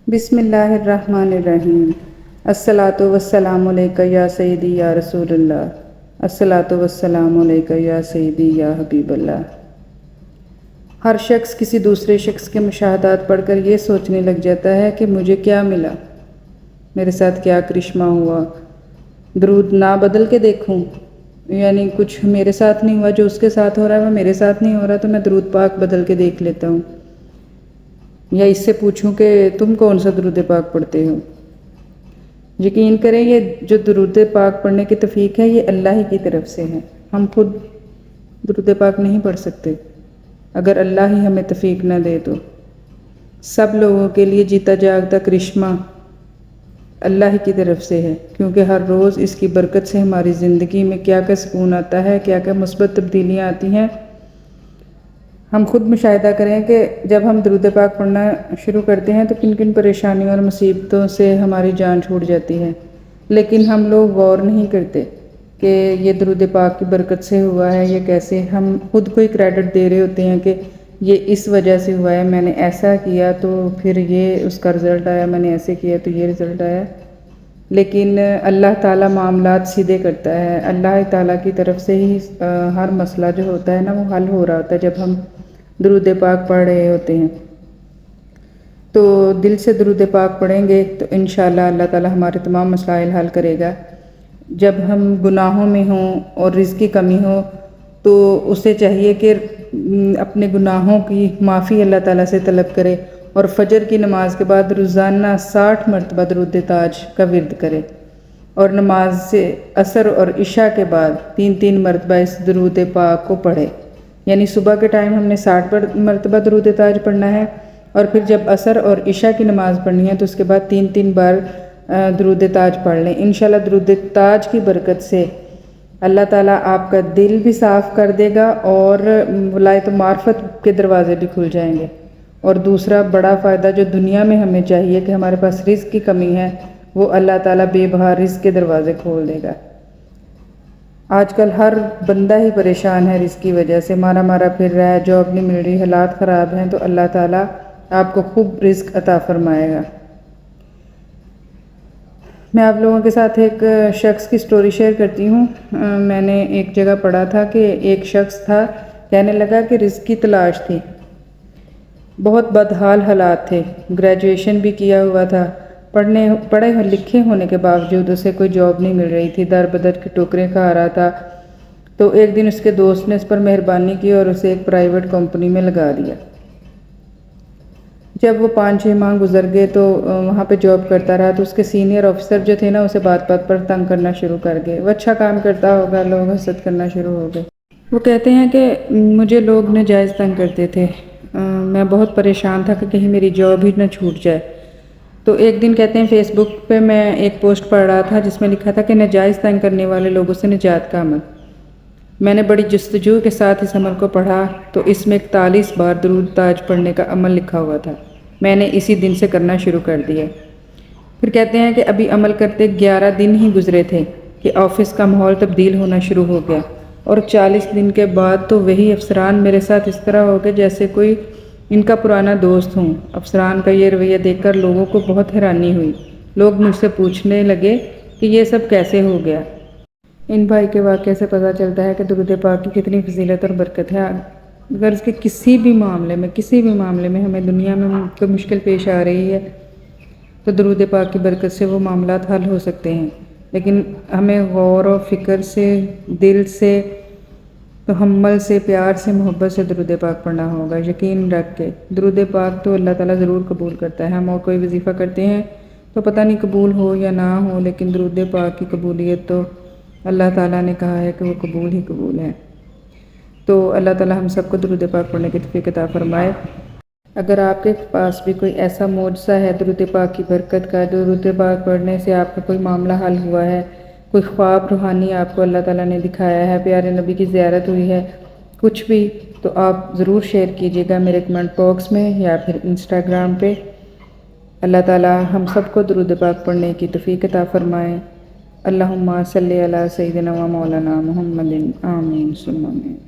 بسم اللہ الرحمن الرحیم۔ الصلاۃ والسلام علیکہ یا سیدی یا رسول اللہ، الصلاۃ والسلام علیکہ یا سیدی یا حبیب اللہ۔ ہر شخص کسی دوسرے شخص کے مشاہدات پڑھ کر یہ سوچنے لگ جاتا ہے کہ مجھے کیا ملا، میرے ساتھ کیا کرشمہ ہوا، درود نہ بدل کے دیکھوں، یعنی کچھ میرے ساتھ نہیں ہوا جو اس کے ساتھ ہو رہا ہے وہ میرے ساتھ نہیں ہو رہا، تو میں درود پاک بدل کے دیکھ لیتا ہوں، یا اس سے پوچھوں کہ تم کون سا درود پاک پڑھتے ہو۔ یقین کریں یہ جو درود پاک پڑھنے کی توفیق ہے یہ اللہ ہی کی طرف سے ہے، ہم خود درود پاک نہیں پڑھ سکتے اگر اللہ ہی ہمیں توفیق نہ دے تو۔ سب لوگوں کے لیے جیتا جاگتا کرشمہ اللہ ہی کی طرف سے ہے، کیونکہ ہر روز اس کی برکت سے ہماری زندگی میں کیا کیا سکون آتا ہے، کیا کیا مثبت تبدیلیاں آتی ہیں۔ ہم خود مشاہدہ کریں کہ جب ہم درود پاک پڑھنا شروع کرتے ہیں تو کن کن پریشانیوں اور مصیبتوں سے ہماری جان چھوٹ جاتی ہے، لیکن ہم لوگ غور نہیں کرتے کہ یہ درود پاک کی برکت سے ہوا ہے یا کیسے۔ ہم خود کو ہی کریڈٹ دے رہے ہوتے ہیں کہ یہ اس وجہ سے ہوا ہے، میں نے ایسا کیا تو پھر یہ اس کا رزلٹ آیا، میں نے ایسے کیا تو یہ رزلٹ آیا۔ لیکن اللہ تعالیٰ معاملات سیدھے کرتا ہے، اللہ تعالیٰ کی طرف سے ہی ہر مسئلہ جو ہوتا ہے نا وہ حل ہو رہا ہوتا ہے جب ہم درود پاک پڑھ رہے ہوتے ہیں۔ تو دل سے درود پاک پڑھیں گے تو انشاءاللہ اللہ تعالیٰ ہمارے تمام مسائل حل کرے گا۔ جب ہم گناہوں میں ہوں اور رزق کی کمی ہو تو اسے چاہیے کہ اپنے گناہوں کی معافی اللہ تعالیٰ سے طلب کرے، اور فجر کی نماز کے بعد روزانہ 60 مرتبہ درود تاج کا ورد کرے، اور نماز سے عصر اور عشاء کے بعد 3 مرتبہ اس درود پاک کو پڑھے، یعنی صبح کے ٹائم ہم نے 60 مرتبہ درود تاج پڑھنا ہے، اور پھر جب عصر اور عشاء کی نماز پڑھنی ہے تو اس کے بعد 3 بار درود تاج پڑھ لیں۔ انشاءاللہ درود تاج کی برکت سے اللہ تعالیٰ آپ کا دل بھی صاف کر دے گا اور ولایت و معرفت کے دروازے بھی کھل جائیں گے۔ اور دوسرا بڑا فائدہ جو دنیا میں ہمیں چاہیے کہ ہمارے پاس رزق کی کمی ہے، وہ اللہ تعالیٰ بے بہا رزق کے دروازے کھول دے گا۔ آج کل ہر بندہ ہی پریشان ہے رزق کی وجہ سے، مارا مارا پھر رہا ہے، جاب نہیں مل رہی، حالات خراب ہیں، تو اللہ تعالیٰ آپ کو خوب رزق عطا فرمائے گا۔ میں آپ لوگوں کے ساتھ ایک شخص کی سٹوری شیئر کرتی ہوں۔ میں نے ایک جگہ پڑھا تھا کہ ایک شخص تھا، کہنے لگا کہ رزق کی تلاش تھی، بہت بدحال حالات تھے، گریجویشن بھی کیا ہوا تھا، پڑھے لکھے ہونے کے باوجود اسے کوئی جاب نہیں مل رہی تھی، در بدر کی ٹوکریں کھا رہا تھا۔ تو ایک دن اس کے دوست نے اس پر مہربانی کی اور اسے ایک پرائیویٹ کمپنی میں لگا دیا۔ جب وہ 5-6 ماہ گزر گئے تو وہاں پہ جاب کرتا رہا، تو اس کے سینئر آفیسر جو تھے نا اسے بات بات پر تنگ کرنا شروع کر گئے، وہ اچھا کام کرتا ہوگا، لوگ حسد کرنا شروع ہو گئے۔ وہ کہتے ہیں کہ مجھے لوگ ناجائز تنگ کرتے تھے، میں بہت پریشان تھا کہ کہیں میری جاب ہی نہ چھوٹ جائے۔ تو ایک دن کہتے ہیں فیس بک پہ میں ایک پوسٹ پڑھ رہا تھا جس میں لکھا تھا کہ ناجائز تنگ کرنے والے لوگوں سے نجات کا عمل۔ میں نے بڑی جستجو کے ساتھ اس عمل کو پڑھا تو اس میں 41 بار درود تاج پڑھنے کا عمل لکھا ہوا تھا۔ میں نے اسی دن سے کرنا شروع کر دیا۔ پھر کہتے ہیں کہ ابھی عمل کرتے 11 دن ہی گزرے تھے کہ آفس کا ماحول تبدیل ہونا شروع ہو گیا، اور 40 دن کے بعد تو وہی افسران میرے ساتھ اس طرح ہو گئے جیسے کوئی ان کا پرانا دوست ہوں۔ افسران کا یہ رویہ دیکھ کر لوگوں کو بہت حیرانی ہوئی، لوگ مجھ سے پوچھنے لگے کہ یہ سب کیسے ہو گیا۔ ان بھائی کے واقعے سے پتہ چلتا ہے کہ درود پاک کی کتنی فضیلت اور برکت ہے۔ اگر اس کے کسی بھی معاملے میں ہمیں دنیا میں کوئی مشکل پیش آ رہی ہے تو درود پاک کی برکت سے وہ معاملات حل ہو سکتے ہیں، لیکن ہمیں غور و فکر سے، دل سے، تحمل سے، پیار سے، محبت سے درود پاک پڑھنا ہوگا۔ یقین رکھ کے درود پاک تو اللہ تعالیٰ ضرور قبول کرتا ہے۔ ہم اور کوئی وظیفہ کرتے ہیں تو پتہ نہیں قبول ہو یا نہ ہو، لیکن درود پاک کی قبولیت تو اللہ تعالیٰ نے کہا ہے کہ وہ قبول ہی قبول ہے۔ تو اللہ تعالیٰ ہم سب کو درود پاک پڑھنے کی توفیق عطا فرمائے۔ اگر آپ کے پاس بھی کوئی ایسا معجزہ ہے درود پاک کی برکت کا، درود پاک پڑھنے سے آپ کا کوئی معاملہ حل ہوا ہے، کوئی خواب روحانی آپ کو اللہ تعالیٰ نے دکھایا ہے، پیارے نبی کی زیارت ہوئی ہے، کچھ بھی، تو آپ ضرور شیئر کیجیے گا میرے کمنٹ باکس میں یا پھر انسٹاگرام پہ۔ اللہ تعالیٰ ہم سب کو درود پاک پڑھنے کی توفیق عطا فرمائے۔ اللہم صلی علی سیدنا و مولانا محمد، آمین ثم آمین۔